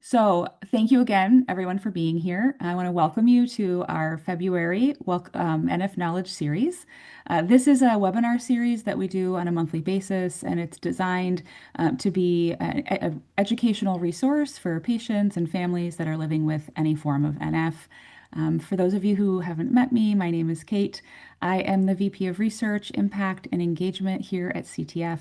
Thank you again, everyone, for being here. I want to welcome you to our February NF Knowledge series. This is a webinar series that we do on a monthly basis, and it's designed to be an educational resource for patients and families that are living with any form of NF. For those of you who haven't met me, my name is Kate. I am the VP of Research, Impact, and Engagement here at CTF.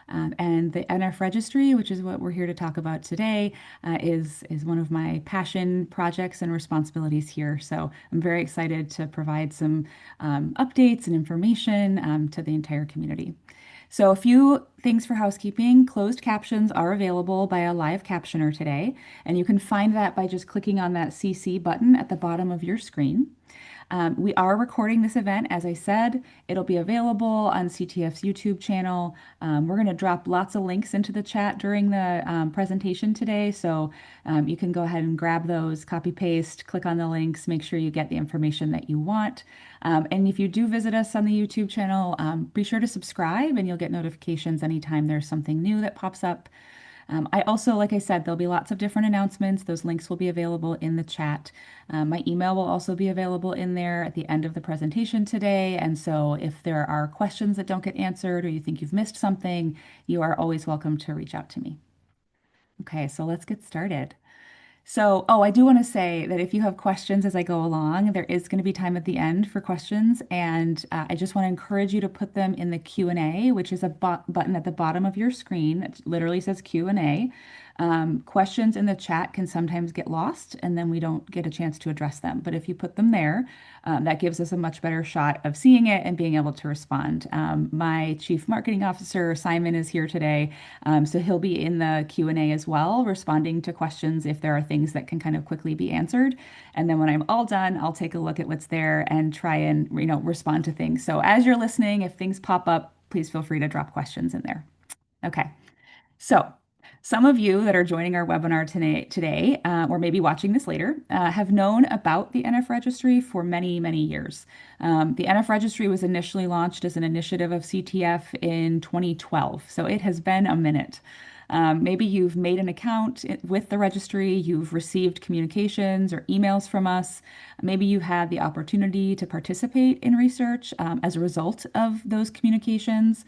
And the NF Registry, which is what we're here to talk about today, is one of my passion projects and responsibilities here. So I'm very excited to provide some updates and information to the entire community. So a few things for housekeeping. Closed captions are available by a live captioner today, and you can find that by just clicking on that CC button at the bottom of your screen. We are recording this event, as I said. It'll be available on CTF's YouTube channel. We're going to drop lots of links into the chat during the presentation today, so you can go ahead and grab those, copy paste, click on the links, make sure you get the information that you want. And if you do visit us on the YouTube channel, be sure to subscribe and you'll get notifications anytime there's something new that pops up. I also, like I said, there'll be lots of different announcements. Those links will be available in the chat. My email will also be available in there at the end of the presentation today. And so if there are questions that don't get answered or you think you've missed something, you are always welcome to reach out to me. Okay, so let's get started. I do want to say that if you have questions as I go along, there is going to be time at the end for questions, and I just want to encourage you to put them in the Q&A, which is a button at the bottom of your screen. It literally says Q&A. Questions in the chat can sometimes get lost, and then we don't get a chance to address them. But if you put them there, that gives us a much better shot of seeing it and being able to respond. My Chief Marketing Officer, Simon, is here today, so he'll be in the Q&A as well, responding to questions if there are things that can kind of quickly be answered. And then when I'm all done, I'll take a look at what's there and try and, respond to things. So as you're listening, if things pop up, please feel free to drop questions in there. Okay. So, some of you that are joining our webinar today, or maybe watching this later, have known about the NF Registry for many, many years. The NF Registry was initially launched as an initiative of CTF in 2012, so it has been a minute. Maybe you've made an account with the registry, you've received communications or emails from us. Maybe you had the opportunity to participate in research as a result of those communications.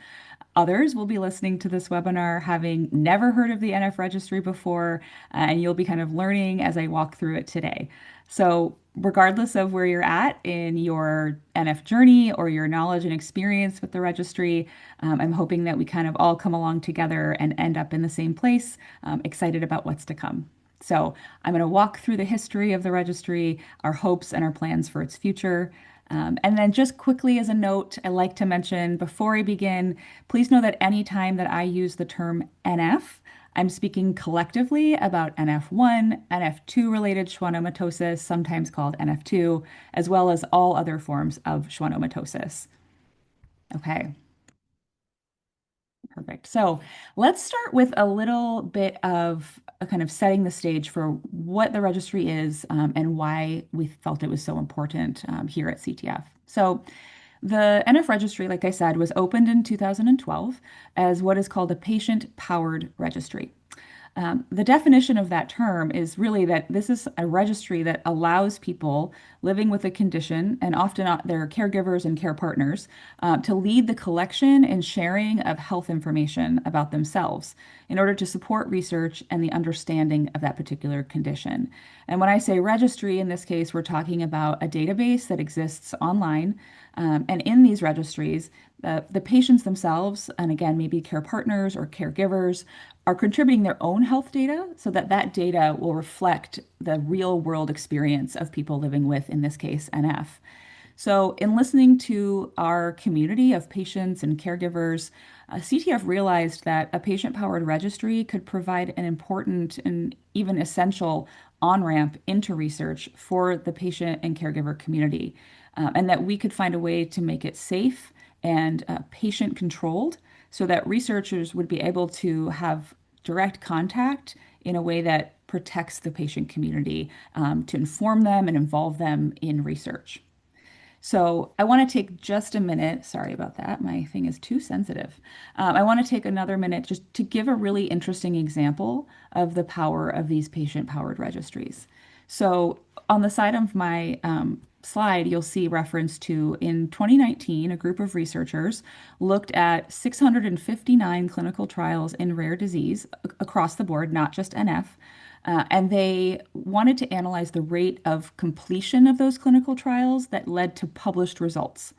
Others will be listening to this webinar having never heard of the NF Registry before, and you'll be kind of learning as I walk through it today. So, regardless of where you're at in your NF journey or your knowledge and experience with the registry, I'm hoping that we kind of all come along together and end up in the same place, excited about what's to come. So, I'm going to walk through the history of the registry, our hopes and our plans for its future. And then just quickly as a note, I like to mention before I begin, please know that any time that I use the term NF, I'm speaking collectively about NF1, NF2 related schwannomatosis, sometimes called NF2, as well as all other forms of schwannomatosis. Okay. Perfect. So let's start with a little bit of a kind of setting the stage for what the registry is and why we felt it was so important here at CTF. So the NF registry, like I said, was opened in 2012 as what is called a patient-powered registry. The definition of that term is really that this is a registry that allows people living with a condition, and often their caregivers and care partners, to lead the collection and sharing of health information about themselves in order to support research and the understanding of that particular condition. And when I say registry, in this case, we're talking about a database that exists online. And in these registries, the patients themselves, and again, maybe care partners or caregivers, are contributing their own health data so that that data will reflect the real world experience of people living with, in this case, NF. So, in listening to our community of patients and caregivers, CTF realized that a patient-powered registry could provide an important and even essential on-ramp into research for the patient and caregiver community, and that we could find a way to make it safe and patient-controlled so that researchers would be able to have direct contact in a way that protects the patient community to inform them and involve them in research. So I want to take just a minute. Sorry about that. My thing is too sensitive. I want to take another minute just to give a really interesting example of the power of these patient-powered registries. So on the side of my slide, you'll see reference to in 2019, a group of researchers looked at 659 clinical trials in rare disease across the board, not just NF. And they wanted to analyze the rate of completion of those clinical trials that led to published results.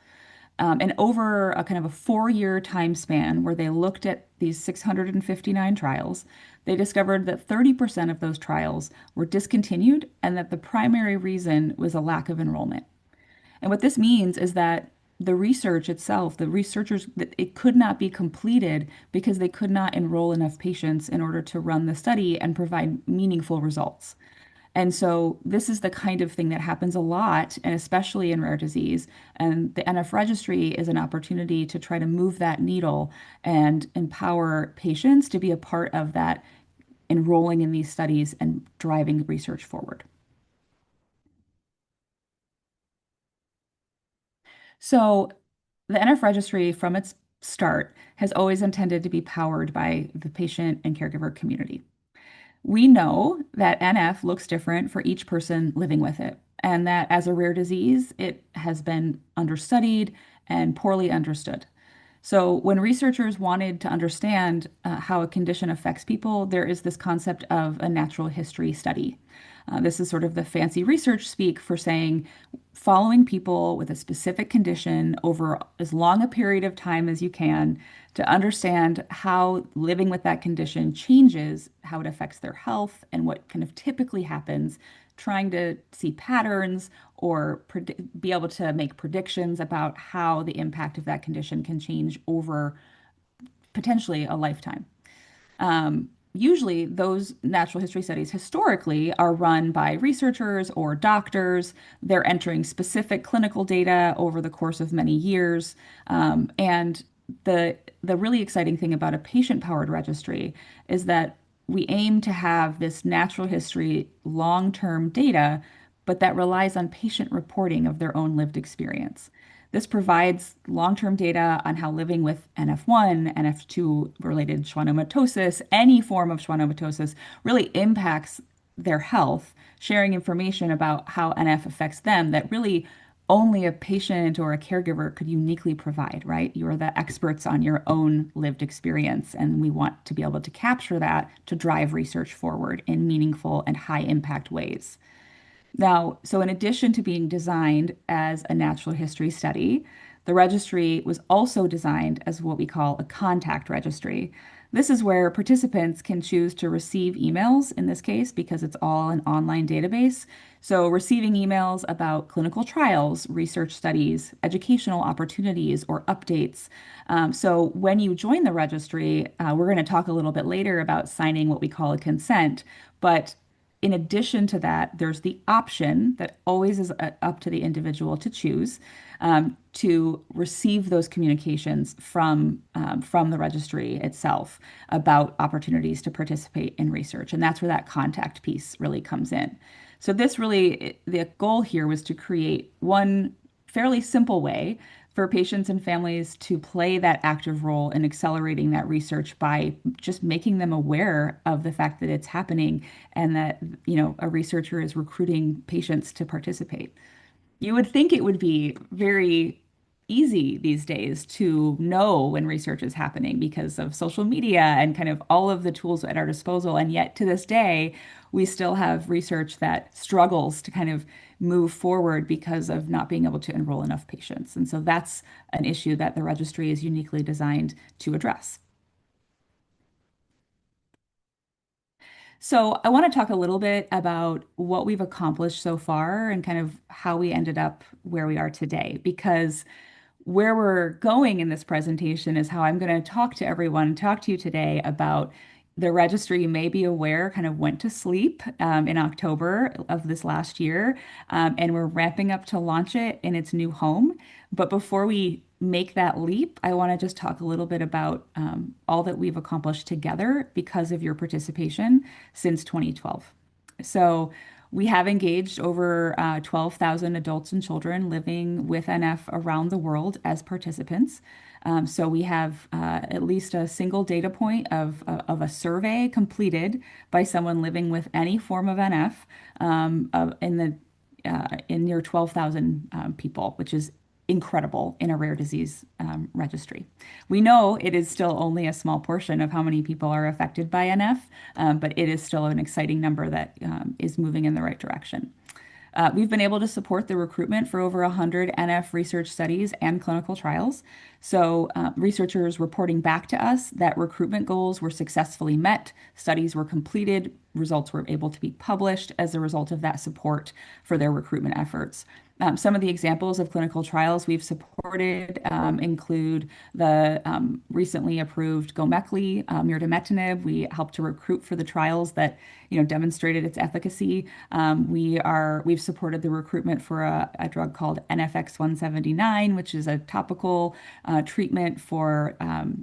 And over a kind of a 4 year time span where they looked at these 659 trials, they discovered that 30% of those trials were discontinued and that the primary reason was a lack of enrollment. And what this means is that the research itself, the researchers, that it could not be completed because they could not enroll enough patients in order to run the study and provide meaningful results. And so this is the kind of thing that happens a lot, and especially in rare disease. And the NF Registry is an opportunity to try to move that needle and empower patients to be a part of that enrolling in these studies and driving research forward. So the NF Registry, from its start, has always intended to be powered by the patient and caregiver community. We know that NF looks different for each person living with it, and that as a rare disease, it has been understudied and poorly understood. So, when researchers wanted to understand how a condition affects people, there is this concept of a natural history study. This is sort of the fancy research speak for saying following people with a specific condition over as long a period of time as you can to understand how living with that condition changes, how it affects their health, and what kind of typically happens, trying to see patterns or be able to make predictions about how the impact of that condition can change over potentially a lifetime. Usually, those natural history studies historically are run by researchers or doctors. They're entering specific clinical data over the course of many years. And the really exciting thing about a patient-powered registry is that we aim to have this natural history long-term data, but that relies on patient reporting of their own lived experience. This provides long-term data on how living with NF1, NF2 related schwannomatosis, any form of schwannomatosis really impacts their health, sharing information about how NF affects them that really only a patient or a caregiver could uniquely provide, right? You're the experts on your own lived experience, and we want to be able to capture that to drive research forward in meaningful and high impact ways. Now, so in addition to being designed as a natural history study, the registry was also designed as what we call a contact registry. This is where participants can choose to receive emails in this case because it's all an online database. So, receiving emails about clinical trials, research studies, educational opportunities, or updates. So, when you join the registry, we're going to talk a little bit later about signing what we call a consent. But in addition to that, there's the option that always is up to the individual to choose to receive those communications from the registry itself about opportunities to participate in research. And that's where that contact piece really comes in. So this really, the goal here was to create one fairly simple way for patients and families to play that active role in accelerating that research by just making them aware of the fact that it's happening and that, a researcher is recruiting patients to participate. You would think it would be very easy these days to know when research is happening because of social media and kind of all of the tools at our disposal. And yet, to this day, we still have research that struggles to kind of move forward because of not being able to enroll enough patients. And so that's an issue that the registry is uniquely designed to address. So, I want to talk a little bit about what we've accomplished so far and kind of how we ended up where we are today, because where we're going in this presentation is how I'm going to talk to everyone, talk to you today about the registry. You may be aware, kind of went to sleep in October of this last year, and we're ramping up to launch it in its new home. But before we make that leap, I want to just talk a little bit about all that we've accomplished together because of your participation since 2012. So, We have engaged over 12,000 adults and children living with NF around the world as participants. So we have at least a single data point of a survey completed by someone living with any form of NF in near 12,000 people, which is incredible in a rare disease registry. We know it is still only a small portion of how many people are affected by NF, but it is still an exciting number that is moving in the right direction. We've been able to support the recruitment for over 100 NF research studies and clinical trials. So, researchers reporting back to us that recruitment goals were successfully met, studies were completed, results were able to be published as a result of that support for their recruitment efforts. Some of the examples of clinical trials we've supported include the recently approved Gomekli, mirdametinib. We helped to recruit for the trials that demonstrated its efficacy. We've supported the recruitment for a drug called NFX-179, which is a topical treatment for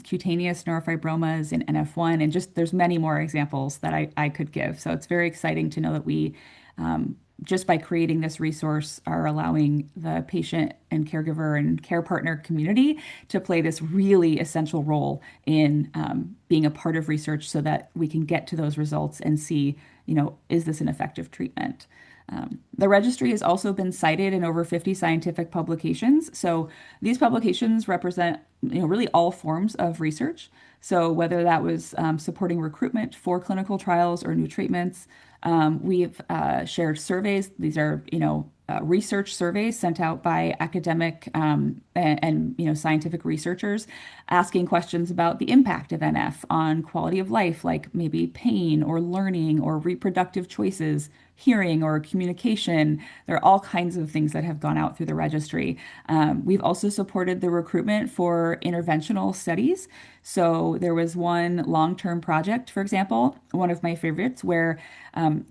cutaneous neurofibromas in NF1, and just there's many more examples that I could give. So it's very exciting to know that we just by creating this resource are allowing the patient and caregiver and care partner community to play this really essential role in being a part of research so that we can get to those results and see, is this an effective treatment? The registry has also been cited in over 50 scientific publications. So these publications represent, really all forms of research. So whether that was supporting recruitment for clinical trials or new treatments, we've shared surveys. These are, research surveys sent out by academic and scientific researchers asking questions about the impact of NF on quality of life, like maybe pain or learning or reproductive choices, hearing or communication. There are all kinds of things that have gone out through the registry. We've also supported the recruitment for interventional studies. So there was one long-term project, for example, one of my favorites, where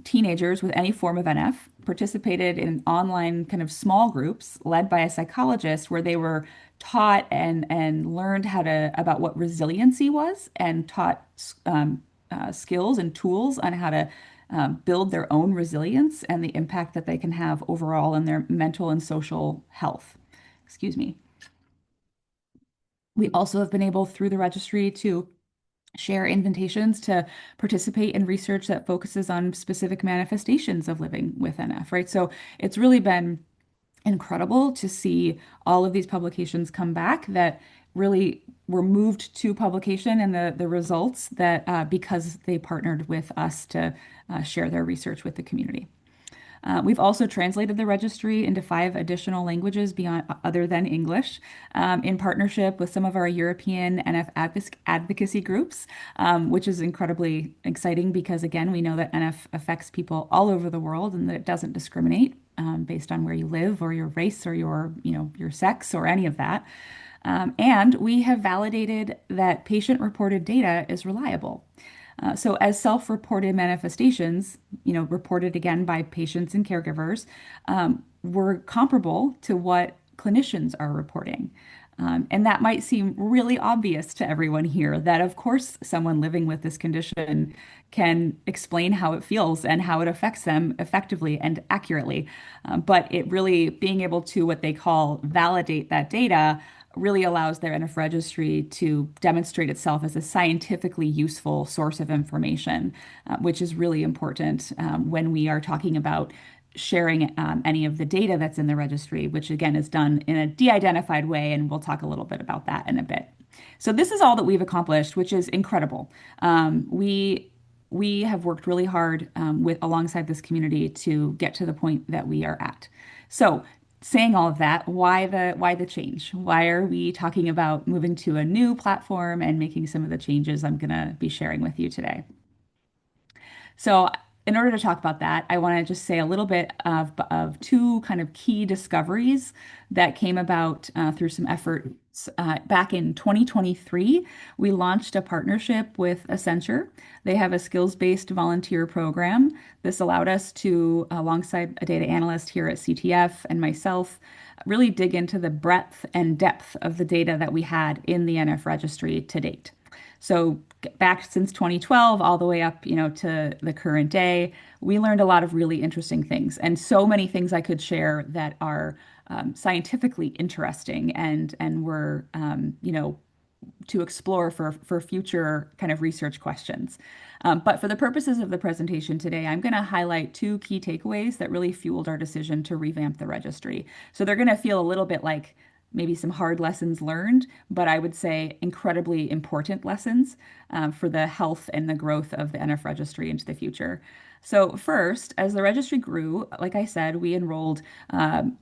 teenagers with any form of NF participated in online kind of small groups led by a psychologist where they were taught and learned about what resiliency was and taught skills and tools on how to build their own resilience and the impact that they can have overall in their mental and social health. Excuse me. We also have been able through the registry to share invitations to participate in research that focuses on specific manifestations of living with NF, right? So it's really been incredible to see all of these publications come back that really were moved to publication and the results that because they partnered with us to share their research with the community. We've also translated the registry into 5 additional languages beyond other than English, in partnership with some of our European NF advocacy groups, which is incredibly exciting because again, we know that NF affects people all over the world and that it doesn't discriminate based on where you live or your race or your sex or any of that. And we have validated that patient-reported data is reliable. So as self-reported manifestations, reported again by patients and caregivers, were comparable to what clinicians are reporting. And that might seem really obvious to everyone here that, of course, someone living with this condition can explain how it feels and how it affects them effectively and accurately. But it really being able to what they call validate that data really allows their NF registry to demonstrate itself as a scientifically useful source of information, which is really important when we are talking about sharing any of the data that's in the registry, which again is done in a de-identified way, and we'll talk a little bit about that in a bit. So this is all that we've accomplished, which is incredible. We have worked really hard alongside this community to get to the point that we are at. So saying all of that, why the change? Why are we talking about moving to a new platform and making some of the changes I'm going to be sharing with you today? So in order to talk about that, I want to just say a little bit of 2 kind of key discoveries that came about through some efforts. Back in 2023, we launched a partnership with Accenture. They have a skills-based volunteer program. This allowed us to, alongside a data analyst here at CTF and myself, really dig into the breadth and depth of the data that we had in the NF registry to date. So back since 2012, all the way up, to the current day, we learned a lot of really interesting things, and so many things I could share that are scientifically interesting and were, to explore for future kind of research questions. But for the purposes of the presentation today, I'm going to highlight two key takeaways that really fueled our decision to revamp the registry. So they're going to feel a little bit like maybe some hard lessons learned, but I would say incredibly important lessons for the health and the growth of the NF registry into the future. So first, as the registry grew, like I said, we enrolled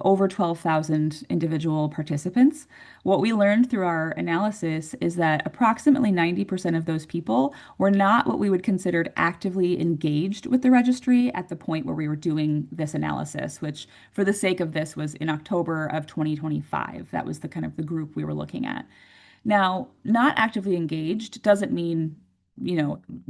over 12,000 individual participants. What we learned through our analysis is that approximately 90% of those people were not what we would consider actively engaged with the registry at the point where we were doing this analysis, which for the sake of this was in October of 2025. That was the kind of the group we were looking at. Now, not actively engaged doesn't mean,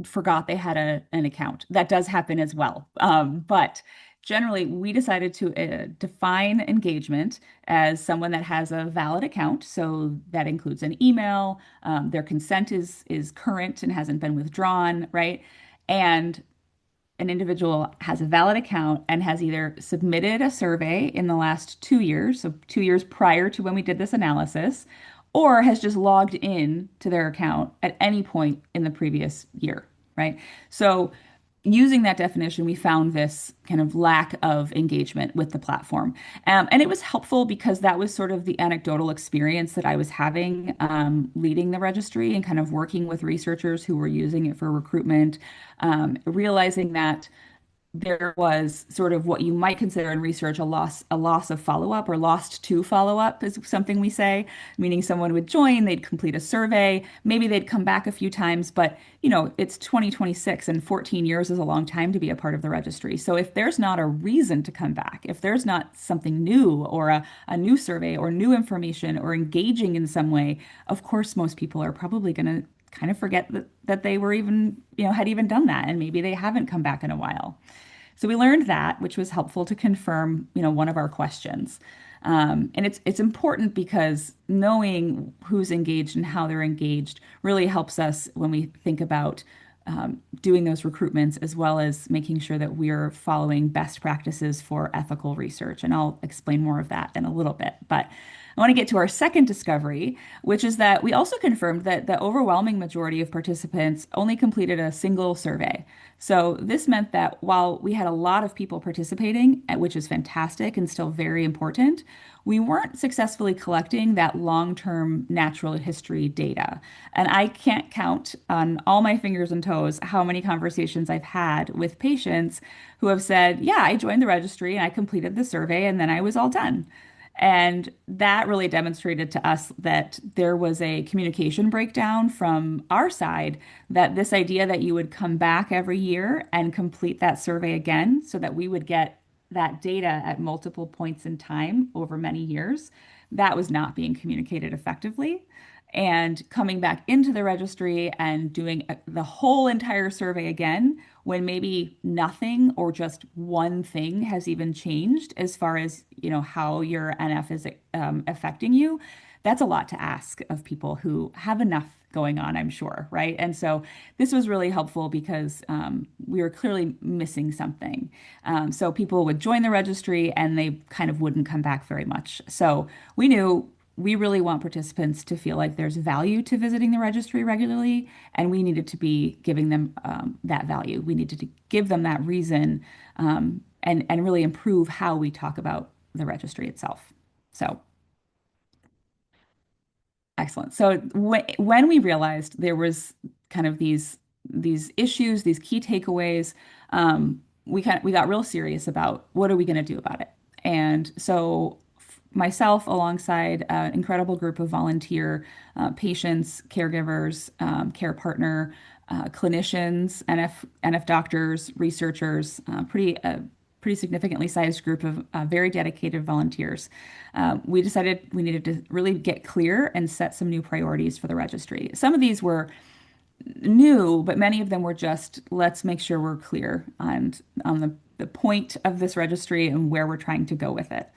forgot they had an account. That does happen as well. But generally, we decided to define engagement as someone that has a valid account. So that includes an email, their consent is current and hasn't been withdrawn, right? And an individual has a valid account and has either submitted a survey in the last 2 years, so 2 years prior to when we did this analysis, or has just logged in to their account at any point in the previous year, right? So using that definition, we found this kind of lack of engagement with the platform. And it was helpful because that was sort of the anecdotal experience that I was having leading the registry and kind of working with researchers who were using it for recruitment, realizing that there was sort of what you might consider in research a loss of follow-up or lost to follow-up is something we say, meaning someone would join, they'd complete a survey, maybe they'd come back a few times, but it's 2026 and 14 years is a long time to be a part of the registry. So if there's not a reason to come back, if there's not something new or a new survey or new information or engaging in some way, of course, most people are probably going to kind of forget that they were even, had even done that, and maybe they haven't come back in a while. So we learned that, which was helpful to confirm, one of our questions. And it's important because knowing who's engaged and how they're engaged really helps us when we think about doing those recruitments, as well as making sure that we're following best practices for ethical research. And I'll explain more of that in a little bit. But I want to get to our second discovery, which is that we also confirmed that the overwhelming majority of participants only completed a single survey. So this meant that while we had a lot of people participating, which is fantastic and still very important, we weren't successfully collecting that long-term natural history data. And I can't count on all my fingers and toes how many conversations I've had with patients who have said, yeah, I joined the registry and I completed the survey and then I was all done. And that really demonstrated to us that there was a communication breakdown from our side, that this idea that you would come back every year and complete that survey again so that we would get that data at multiple points in time over many years, that was not being communicated effectively. And coming back into the registry and doing the whole entire survey again when maybe nothing or just one thing has even changed as far as how your NF is affecting you, that's a lot to ask of people who have enough going on, I'm sure, right? And so this was really helpful because we were clearly missing something. So people would join the registry and they kind of wouldn't come back very much. So we knew we really want participants to feel like there's value to visiting the registry regularly, and we needed to be giving them that value. We needed to give them that reason, and really improve how we talk about the registry itself. So excellent. So when we realized there was kind of these issues, these key takeaways, we got real serious about what are we going to do about it. And so myself, alongside an incredible group of volunteer patients, caregivers, care partner, clinicians, NF doctors, researchers, pretty significantly sized group of very dedicated volunteers. We decided we needed to really get clear and set some new priorities for the registry. Some of these were new, but many of them were just, let's make sure we're clear on the point of this registry and where we're trying to go with it.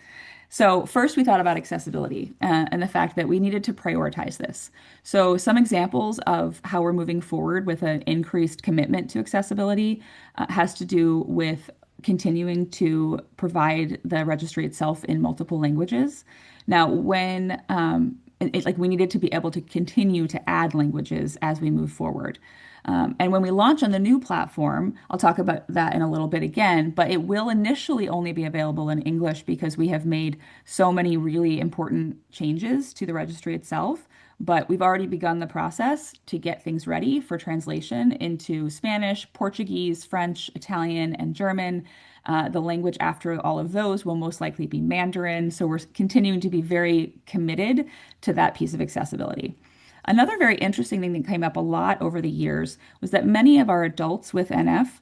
So, first, we thought about accessibility and the fact that we needed to prioritize this. So, some examples of how we're moving forward with an increased commitment to accessibility has to do with continuing to provide the registry itself in multiple languages. Now, like we needed to be able to continue to add languages as we move forward. And when we launch on the new platform, I'll talk about that in a little bit again, but it will initially only be available in English because we have made so many really important changes to the registry itself. But we've already begun the process to get things ready for translation into Spanish, Portuguese, French, Italian, and German. The language after all of those will most likely be Mandarin. So we're continuing to be very committed to that piece of accessibility. Another very interesting thing that came up a lot over the years was that many of our adults with NF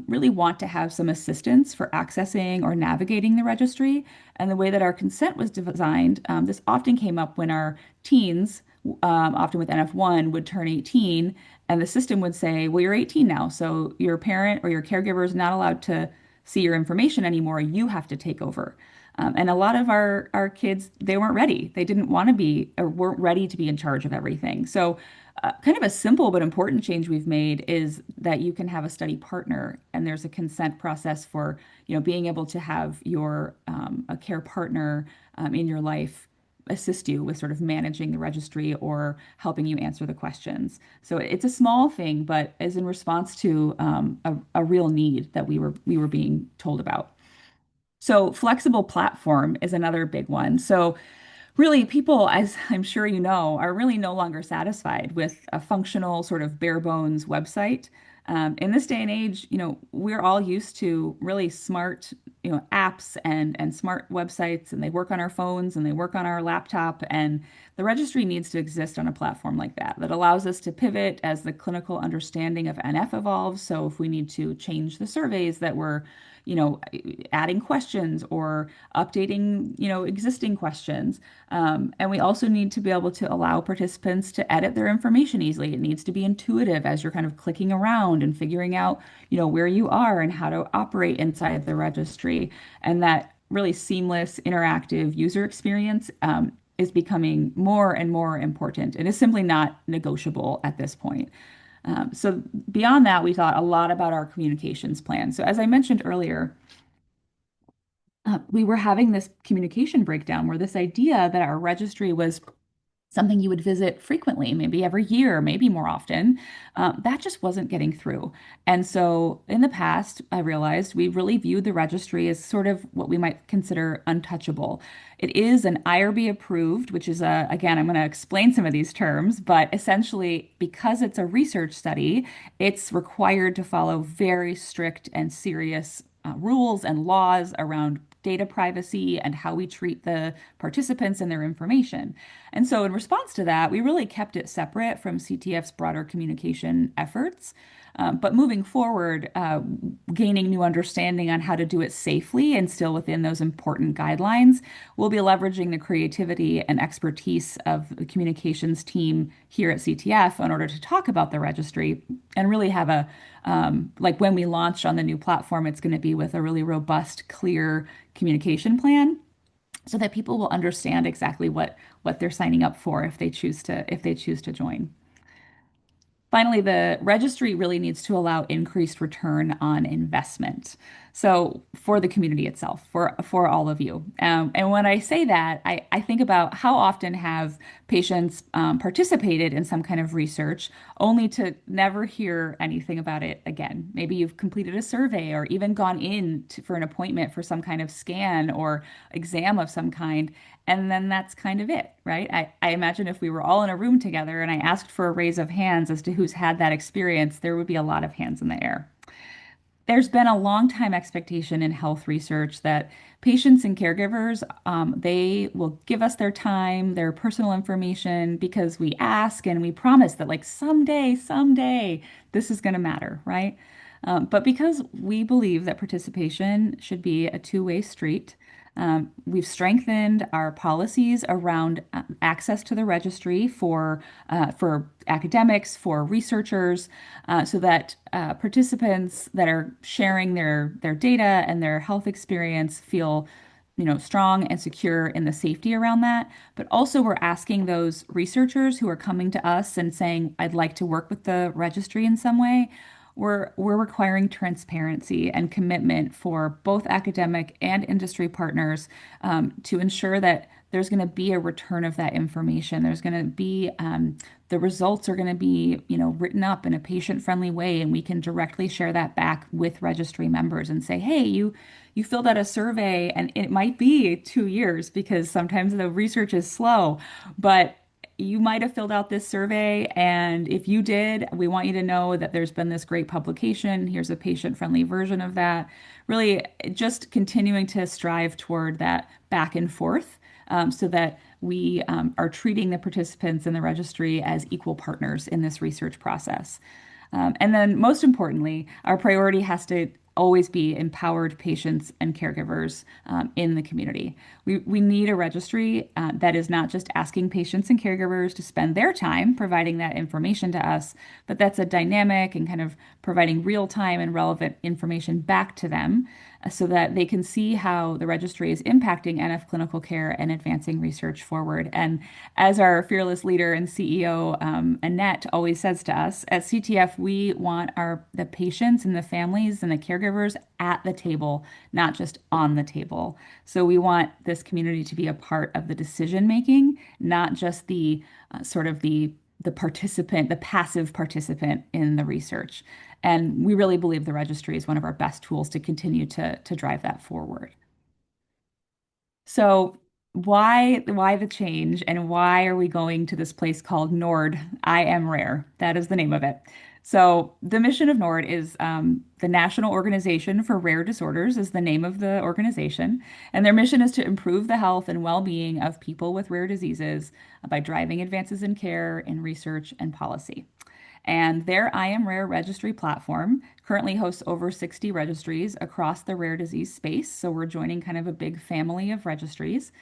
really want to have some assistance for accessing or navigating the registry. And the way that our consent was designed, this often came up when our teens, often with NF1, would turn 18, and the system would say, well, you're 18 now, so your parent or your caregiver is not allowed to see your information anymore. You have to take over. And a lot of our kids, they weren't ready. They didn't want to be or weren't ready to be in charge of everything. So, kind of a simple but important change we've made is that you can have a study partner, and there's a consent process for, being able to have your a care partner in your life assist you with sort of managing the registry or helping you answer the questions. So it's a small thing, but is in response to a real need that we were being told about. So flexible platform is another big one. So really, people, as I'm sure you know, are really no longer satisfied with a functional sort of bare bones website. In this day and age, we're all used to really smart, apps and smart websites, and they work on our phones and they work on our laptop. And the registry needs to exist on a platform like that that allows us to pivot as the clinical understanding of NF evolves. So if we need to change the surveys that we're adding questions or updating, existing questions. And we also need to be able to allow participants to edit their information easily. It needs to be intuitive as you're kind of clicking around and figuring out, where you are and how to operate inside the registry. And that really seamless, interactive user experience is becoming more and more important. It is simply not negotiable at this point. So beyond that, we thought a lot about our communications plan. So as I mentioned earlier, we were having this communication breakdown where this idea that our registry was something you would visit frequently, maybe every year, maybe more often, that just wasn't getting through. And so in the past, I realized we really viewed the registry as sort of what we might consider untouchable. It is an IRB approved, which is again, I'm going to explain some of these terms, but essentially, because it's a research study, it's required to follow very strict and serious rules and laws around data privacy and how we treat the participants and their information. And so, in response to that, we really kept it separate from CTF's broader communication efforts. But moving forward, gaining new understanding on how to do it safely and still within those important guidelines, we'll be leveraging the creativity and expertise of the communications team here at CTF in order to talk about the registry and really have like when we launch on the new platform, it's going to be with a really robust, clear communication plan so that people will understand exactly what they're signing up for if they choose to join. Finally, the registry really needs to allow increased return on investment. So for the community itself, for all of you. And when I say that, I think about how often have patients participated in some kind of research only to never hear anything about it again. Maybe you've completed a survey or even gone for an appointment for some kind of scan or exam of some kind, and then that's kind of it, right? I imagine if we were all in a room together and I asked for a raise of hands as to who's had that experience, there would be a lot of hands in the air. There's been a long time expectation in health research that patients and caregivers, they will give us their time, their personal information because we ask and we promise that like someday, this is going to matter, right? But because we believe that participation should be a two-way street, we've strengthened our policies around access to the registry for academics, for researchers, so that participants that are sharing their data and their health experience feel strong and secure in the safety around that. But also we're asking those researchers who are coming to us and saying, I'd like to work with the registry in some way. We're requiring transparency and commitment for both academic and industry partners to ensure that there's going to be a return of that information. There's going to be the results are going to be, written up in a patient-friendly way, and we can directly share that back with registry members and say, hey, you filled out a survey, and it might be 2 years because sometimes the research is slow, but you might have filled out this survey, and if you did, we want you to know that there's been this great publication. Here's a patient-friendly version of that. Really, just continuing to strive toward that back and forth so that we are treating the participants in the registry as equal partners in this research process. And then, most importantly, our priority has to always be empowered patients and caregivers in the community. We need a registry that is not just asking patients and caregivers to spend their time providing that information to us, but that's a dynamic and kind of providing real time and relevant information back to them so that they can see how the registry is impacting NF clinical care and advancing research forward. And as our fearless leader and CEO, Annette, always says to us, at CTF, we want the patients and the families and the caregivers at the table, not just on the table. So we want this community to be a part of the decision making, not just the sort of the participant, the passive participant in the research. And we really believe the registry is one of our best tools to continue to drive that forward. So why the change and why are we going to this place called NORD? IAMRARE. That is the name of it. So the mission of NORD is the National Organization for Rare Disorders is the name of the organization. And their mission is to improve the health and well-being of people with rare diseases by driving advances in care, in research, and policy. And their IAMRARE registry platform currently hosts over 60 registries across the rare disease space. So we're joining kind of a big family of registries.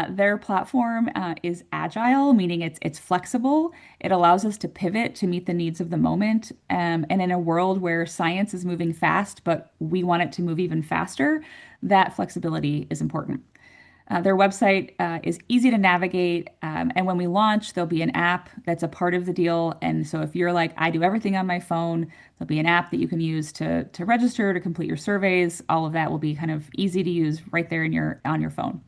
Their platform is agile, meaning it's flexible. It allows us to pivot to meet the needs of the moment. And in a world where science is moving fast, but we want it to move even faster, that flexibility is important. Their website is easy to navigate, and when we launch, there'll be an app that's a part of the deal. And so if you're like, I do everything on my phone, there'll be an app that you can use to register, to complete your surveys. All of that will be kind of easy to use right there on your phone.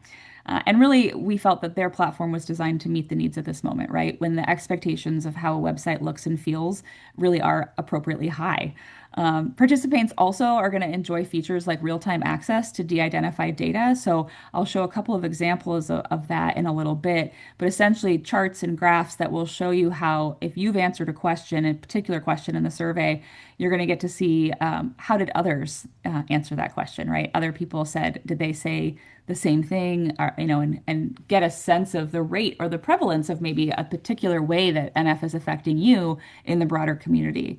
And really, we felt that their platform was designed to meet the needs of this moment, right? When the expectations of how a website looks and feels really are appropriately high. Participants also are going to enjoy features like real-time access to de-identified data. So I'll show a couple of examples of that in a little bit, but essentially charts and graphs that will show you how, if you've answered a question, a particular question in the survey, you're going to get to see how did others answer that question, right? Other people said, did they say the same thing, or, and get a sense of the rate or the prevalence of maybe a particular way that NF is affecting you in the broader community.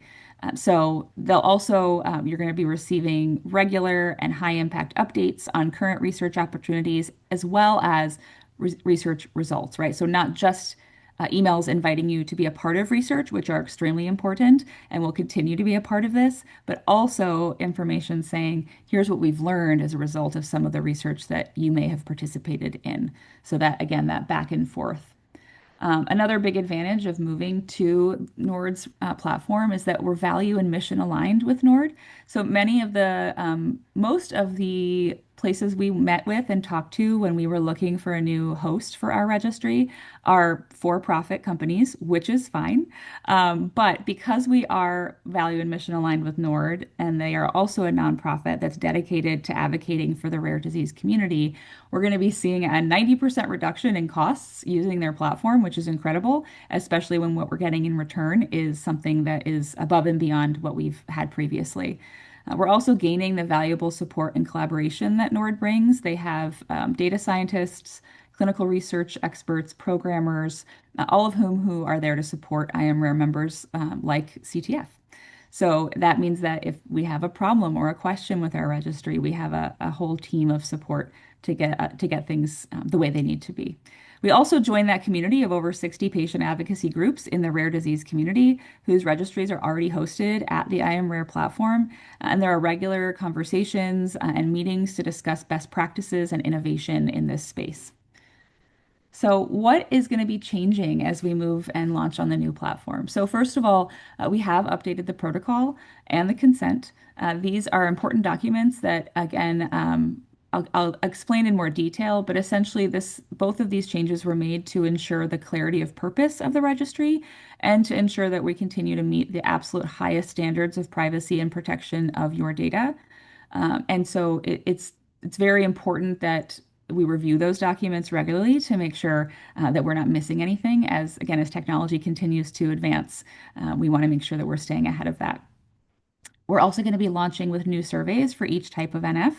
So they'll also, you're going to be receiving regular and high impact updates on current research opportunities as well as research results, right? So not just emails inviting you to be a part of research, which are extremely important and will continue to be a part of this, but also information saying, here's what we've learned as a result of some of the research that you may have participated in. So that, again, that back and forth. Another big advantage of moving to NORD's platform is that we're value and mission aligned with NORD. So most of the places we met with and talked to when we were looking for a new host for our registry are for-profit companies, which is fine. But because we are value and mission aligned with NORD, and they are also a nonprofit that's dedicated to advocating for the rare disease community, we're going to be seeing a 90% reduction in costs using their platform, which is incredible, especially when what we're getting in return is something that is above and beyond what we've had previously. We're also gaining the valuable support and collaboration that NORD brings. They have data scientists, clinical research experts, programmers, all of whom are there to support IAMRARE members like CTF. So that means that if we have a problem or a question with our registry, we have a whole team of support to get things the way they need to be. We also join that community of over 60 patient advocacy groups in the rare disease community whose registries are already hosted at the IAMRARE platform. And there are regular conversations and meetings to discuss best practices and innovation in this space. So, what is going to be changing as we move and launch on the new platform? So, first of all, we have updated the protocol and the consent. These are important documents that, again, I'll explain in more detail, but essentially, both of these changes were made to ensure the clarity of purpose of the registry and to ensure that we continue to meet the absolute highest standards of privacy and protection of your data. And so it's very important that we review those documents regularly to make sure that we're not missing anything. As again, as technology continues to advance, we want to make sure that we're staying ahead of that. We're also going to be launching with new surveys for each type of NF.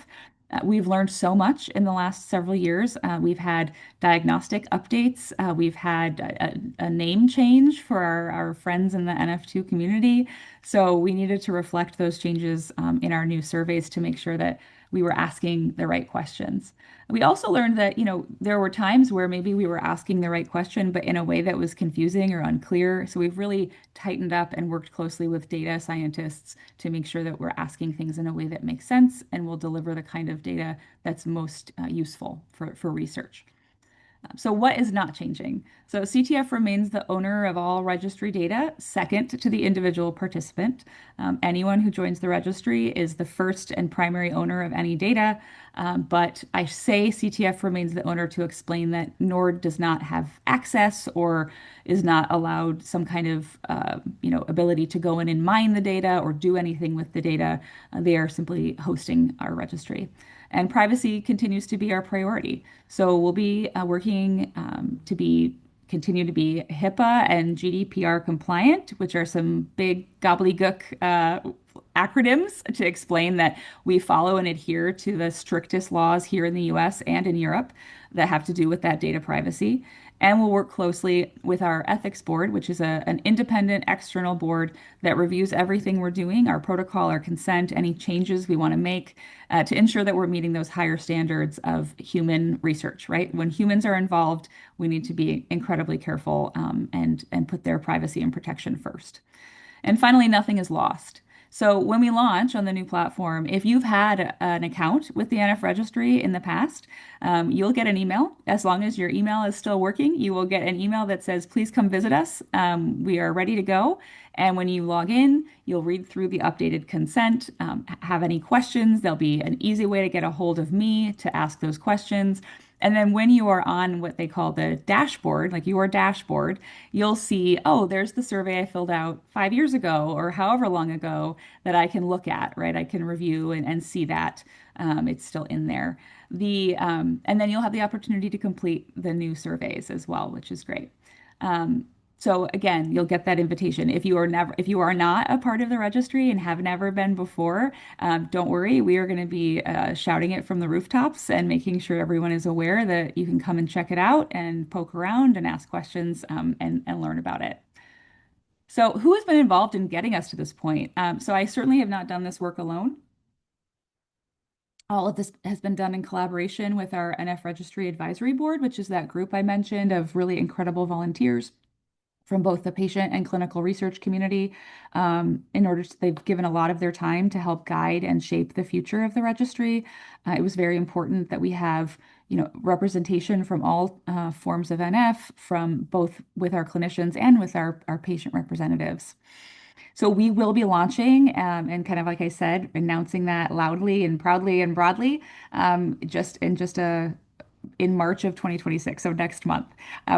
We've learned so much in the last several years. We've had diagnostic updates. We've had a name change for our friends in the NF2 community. So we needed to reflect those changes in our new surveys to make sure that we were asking the right questions. We also learned that, there were times where maybe we were asking the right question, but in a way that was confusing or unclear. So we've really tightened up and worked closely with data scientists to make sure that we're asking things in a way that makes sense and will deliver the kind of data that's most useful for research. So what is not changing? So CTF remains the owner of all registry data, second to the individual participant. Anyone who joins the registry is the first and primary owner of any data. But I say CTF remains the owner to explain that NORD does not have access or is not allowed some kind of ability to go in and mine the data or do anything with the data. They are simply hosting our registry. And privacy continues to be our priority. So we'll be working to continue to be HIPAA and GDPR compliant, which are some big gobbledygook acronyms to explain that we follow and adhere to the strictest laws here in the US and in Europe that have to do with that data privacy. And we'll work closely with our ethics board, which is an independent external board that reviews everything we're doing, our protocol, our consent, any changes we want to make to ensure that we're meeting those higher standards of human research, right? When humans are involved, we need to be incredibly careful and put their privacy and protection first. And finally, nothing is lost. So when we launch on the new platform, if you've had an account with the NF Registry in the past, you'll get an email. As long as your email is still working, you will get an email that says, please come visit us. We are ready to go. And when you log in, you'll read through the updated consent, have any questions. There'll be an easy way to get a hold of me to ask those questions. And then when you are on what they call the dashboard, like your dashboard, you'll see, oh, there's the survey I filled out 5 years ago or however long ago that I can look at, right? I can review and see that it's still in there. And then you'll have the opportunity to complete the new surveys as well, which is great. So again, you'll get that invitation. If you are not a part of the registry and have never been before, don't worry. We are going to be shouting it from the rooftops and making sure everyone is aware that you can come and check it out and poke around and ask questions and learn about it. So who has been involved in getting us to this point? So I certainly have not done this work alone. All of this has been done in collaboration with our NF Registry Advisory Board, which is that group I mentioned of really incredible volunteers from both the patient and clinical research community. They've given a lot of their time to help guide and shape the future of the registry. It was very important that we have, representation from all forms of NF, from both with our clinicians and with our patient representatives. So we will be launching and kind of like I said, announcing that loudly and proudly and broadly, just in March of 2026, so next month.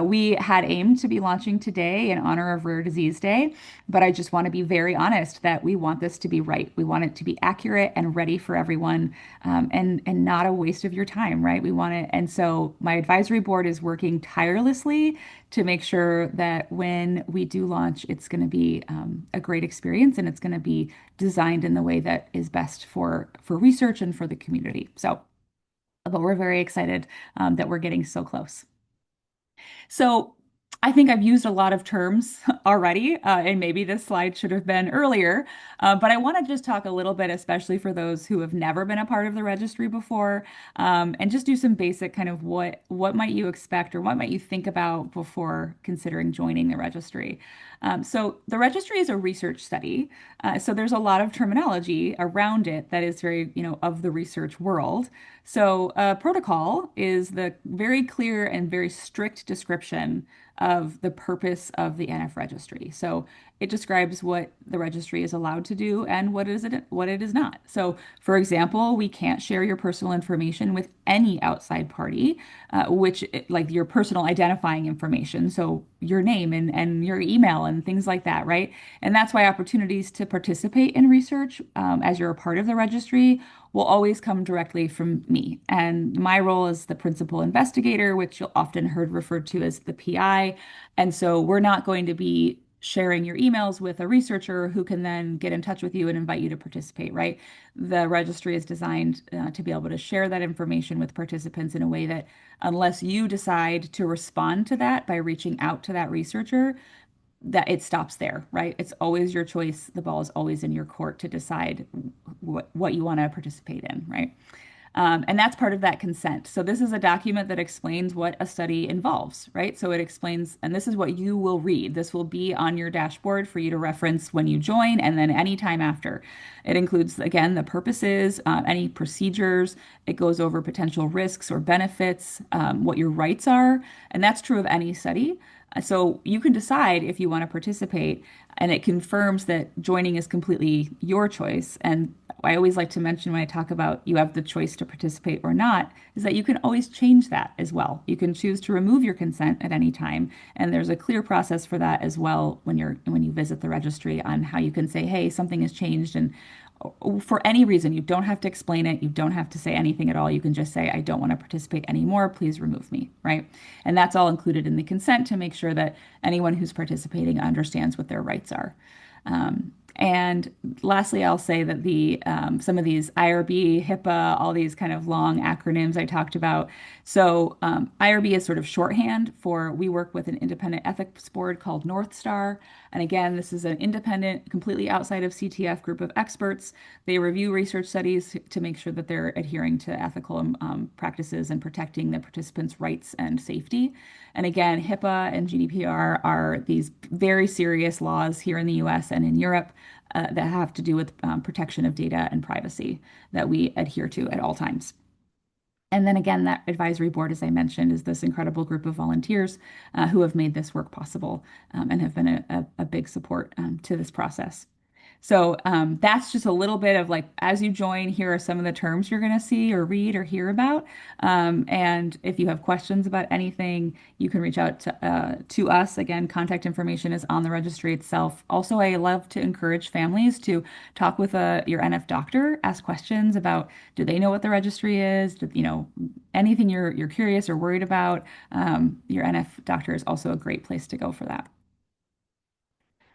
We had aimed to be launching today in honor of Rare Disease Day, but I just want to be very honest that we want this to be right. We want it to be accurate and ready for everyone, and not a waste of your time, right? We want it, and so my advisory board is working tirelessly to make sure that when we do launch, it's going to be a great experience and it's going to be designed in the way that is best for research and for the community. But we're very excited that we're getting so close. So I think I've used a lot of terms already, and maybe this slide should have been earlier. But I want to just talk a little bit, especially for those who have never been a part of the registry before, and just do some basic kind of what might you expect or what might you think about before considering joining the registry. So the registry is a research study, so there's a lot of terminology around it that is very, of the research world. So protocol is the very clear and very strict description of the purpose of the NF registry. So it describes what the registry is allowed to do and what it is not. So, for example, we can't share your personal information with any outside party, like your personal identifying information. So your name and your email and things like that, right? And that's why opportunities to participate in research as you're a part of the registry will always come directly from me. And my role is the principal investigator, which you'll often heard referred to as the PI. And so we're not going to be sharing your emails with a researcher who can then get in touch with you and invite you to participate, right? The registry is designed to be able to share that information with participants in a way that, unless you decide to respond to that by reaching out to that researcher, that it stops there, right? It's always your choice. The ball is always in your court to decide what you want to participate in, right? And that's part of that consent. So this is a document that explains what a study involves, right? So it explains, and this is what you will read. This will be on your dashboard for you to reference when you join and then anytime after. It includes, again, the purposes, any procedures. It goes over potential risks or benefits, what your rights are. And that's true of any study. So you can decide if you want to participate, and it confirms that joining is completely your choice. And I always like to mention when I talk about you have the choice to participate or not, is that you can always change that as well. You can choose to remove your consent at any time, and there's a clear process for that as well when you visit the registry on how you can say, hey, something has changed, and for any reason, you don't have to explain it. You don't have to say anything at all. You can just say, I don't want to participate anymore. Please remove me, right? And that's all included in the consent to make sure that anyone who's participating understands what their rights are. And lastly, I'll say that the some of these IRB, HIPAA, all these kind of long acronyms I talked about. So IRB is sort of shorthand for we work with an independent ethics board called North Star. And again, this is an independent, completely outside of CTF group of experts. They review research studies to make sure that they're adhering to ethical practices and protecting the participants' rights and safety. And again, HIPAA and GDPR are these very serious laws here in the US and in Europe that have to do with protection of data and privacy that we adhere to at all times. And then again, that advisory board, as I mentioned, is this incredible group of volunteers who have made this work possible and have been a big support to this process. So that's just a little bit of like, as you join, here are some of the terms you're going to see or read or hear about. And if you have questions about anything, you can reach out to us. Again, contact information is on the registry itself. Also, I love to encourage families to talk with your NF doctor, ask questions about, do they know what the registry is? Anything you're curious or worried about, your NF doctor is also a great place to go for that.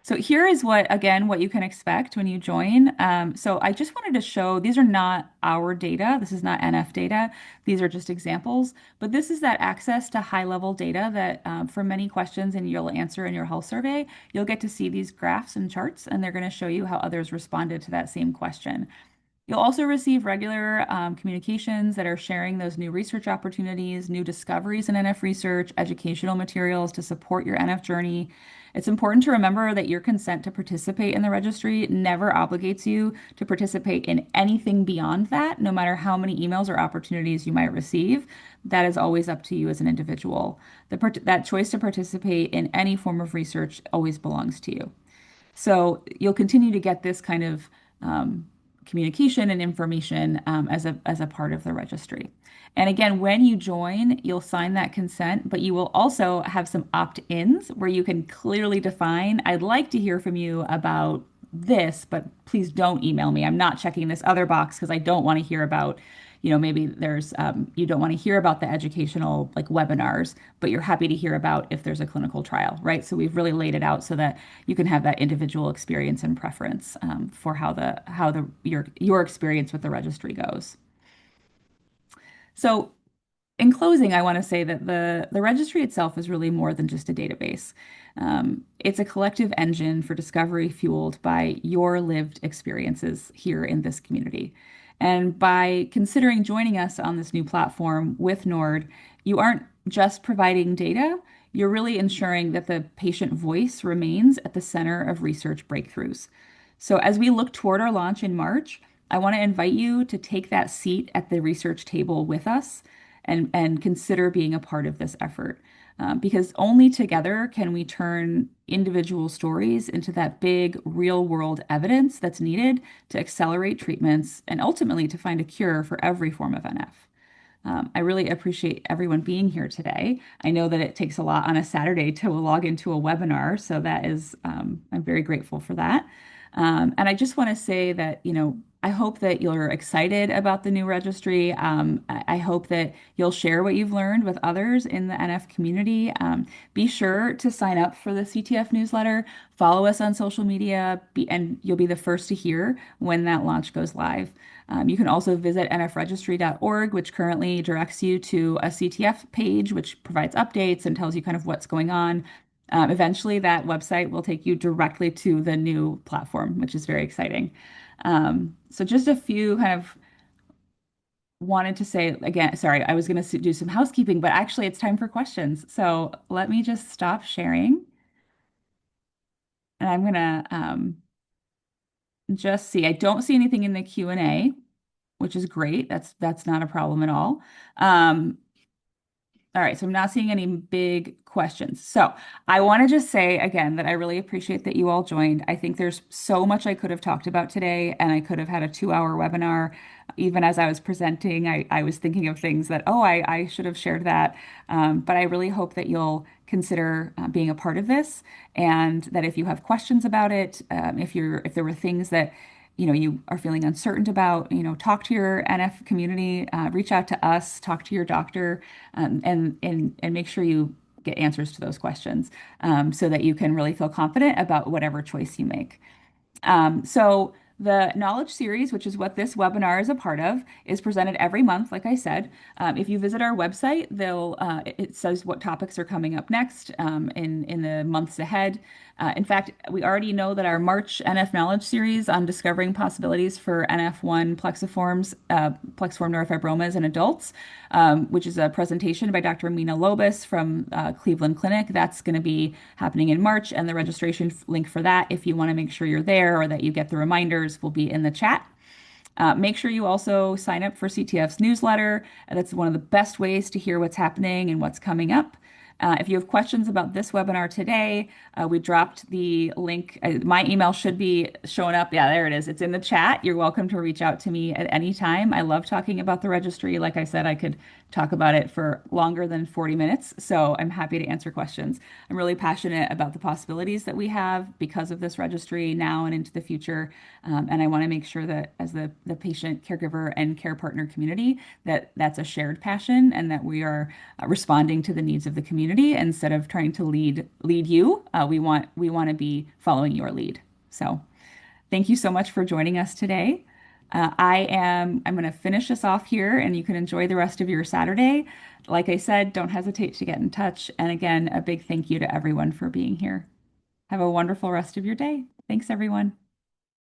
So here is what you can expect when you join. So I just wanted to show, these are not our data. This is not NF data. These are just examples, but this is that access to high level data that for many questions and you'll answer in your health survey, you'll get to see these graphs and charts, and they're going to show you how others responded to that same question. You'll also receive regular communications that are sharing those new research opportunities, new discoveries in NF research, educational materials to support your NF journey. It's important to remember that your consent to participate in the registry never obligates you to participate in anything beyond that, no matter how many emails or opportunities you might receive. That is always up to you as an individual. That choice to participate in any form of research always belongs to you. So you'll continue to get this kind of communication and information as a part of the registry. And again, when you join, you'll sign that consent, but you will also have some opt-ins where you can clearly define, I'd like to hear from you about this, but please don't email me. I'm not checking this other box because I don't want to hear about, maybe there's, you don't want to hear about the educational like webinars, but you're happy to hear about if there's a clinical trial, right? So we've really laid it out so that you can have that individual experience and preference for how your experience with the registry goes. So In closing, I want to say that the registry itself is really more than just a database. It's a collective engine for discovery fueled by your lived experiences here in this community. And by considering joining us on this new platform with Nord, you aren't just providing data, you're really ensuring that the patient voice remains at the center of research breakthroughs. So as we look toward our launch in March, I want to invite you to take that seat at the research table with us and consider being a part of this effort. Because only together can we turn individual stories into that big real world evidence that's needed to accelerate treatments and ultimately to find a cure for every form of NF. I really appreciate everyone being here today. I know that it takes a lot on a Saturday to log into a webinar, so that is, I'm very grateful for that. And I just want to say that, I hope that you're excited about the new registry. I hope that you'll share what you've learned with others in the NF community. Be sure to sign up for the CTF newsletter, follow us on social media, and you'll be the first to hear when that launch goes live. You can also visit nfregistry.org, which currently directs you to a CTF page, which provides updates and tells you kind of what's going on. Eventually, that website will take you directly to the new platform, which is very exciting. So just a few kind of wanted to say again, sorry, I was going to do some housekeeping, but actually it's time for questions. So let me just stop sharing and I'm going to just see. I don't see anything in the Q&A, which is great. That's not a problem at all. Um, All right, so I'm not seeing any big questions. So I want to just say again that I really appreciate that you all joined. I think there's so much I could have talked about today, and I could have had a 2 hour webinar. Even as I was presenting, I was thinking of things that, oh, I should have shared that. But I really hope that you'll consider being a part of this, and that if you have questions about it, if there were things that you are feeling uncertain about, talk to your NF community, reach out to us, talk to your doctor, and make sure you get answers to those questions, so that you can really feel confident about whatever choice you make. So the knowledge series, which is what this webinar is a part of, is presented every month, like I said. If you visit our website, it says what topics are coming up next, in the months ahead. In fact, we already know that our March NF Knowledge series on discovering possibilities for NF1 plexiform neurofibromas in adults, which is a presentation by Dr. Mina Lobis from Cleveland Clinic. That's going to be happening in March, and the registration link for that, if you want to make sure you're there or that you get the reminders, will be in the chat. Make sure you also sign up for CTF's newsletter. That's one of the best ways to hear what's happening and what's coming up. If you have questions about this webinar today, we dropped the link. My email should be showing up. Yeah, there it is. It's in the chat. You're welcome to reach out to me at any time. I love talking about the registry. Like I said, I could talk about it for longer than 40 minutes, so I'm happy to answer questions. I'm really passionate about the possibilities that we have because of this registry now and into the future. And I want to make sure that as the patient, caregiver, and care partner community, that's a shared passion and that we are responding to the needs of the community instead of trying to lead you. We want to be following your lead. So thank you so much for joining us today. I'm going to finish this off here and you can enjoy the rest of your Saturday. Like I said, don't hesitate to get in touch. And again, a big thank you to everyone for being here. Have a wonderful rest of your day. Thanks, everyone.